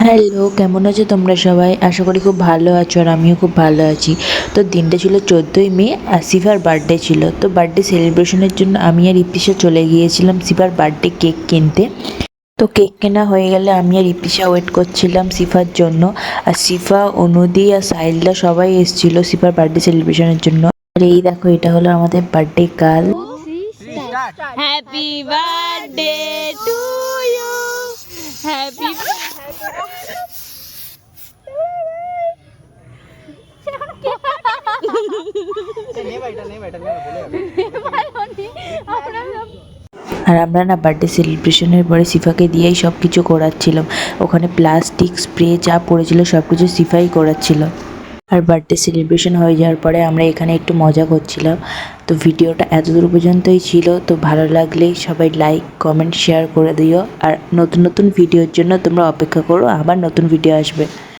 Hello, কেমন আছো তোমরা সবাই? আশা করি খুব ভালো আছো আর আমিও খুব ভালো আছি। তো দিনটা ছিল 14ই মে আর সিফার বার্থডে ছিল। তো বার্থডে সেলিব্রেশনের জন্য আমি আর ইপ্তিশা চলে গিয়েছিলাম সিফার বার্থডে কেক কিনতে। তো কেক কেনা হয়ে গেলে আমি আর ইপ্তিশা ওয়েট করছিলাম সিফার জন্য। আর সিফা, অনুদি আর সাহিলদা সবাই এসেছিল সিফার বার্থডে সেলিব্রেশনের জন্য। আর এই দেখো, এটা হলো আমাদের birthday girl. Happy birthday to you, happy আর আমরা না বার্থডে সেলিব্রেশনের পরে সিফাকে দিয়েই সব কিছু করাচ্ছিলাম। ওখানে প্লাস্টিক স্প্রে যা পড়েছিল সব কিছু সিফাই করাচ্ছিল। আর বার্থডে সেলিব্রেশন হয়ে যাওয়ার পরে আমরা এখানে একটু মজা করছিলাম। তো ভিডিওটা এতদূর পর্যন্তই ছিল। তো ভালো লাগলে সবাই লাইক, কমেন্ট, শেয়ার করে দিও। আর নতুন নতুন ভিডিওর জন্য তোমরা অপেক্ষা করো, আবার নতুন ভিডিও আসবে।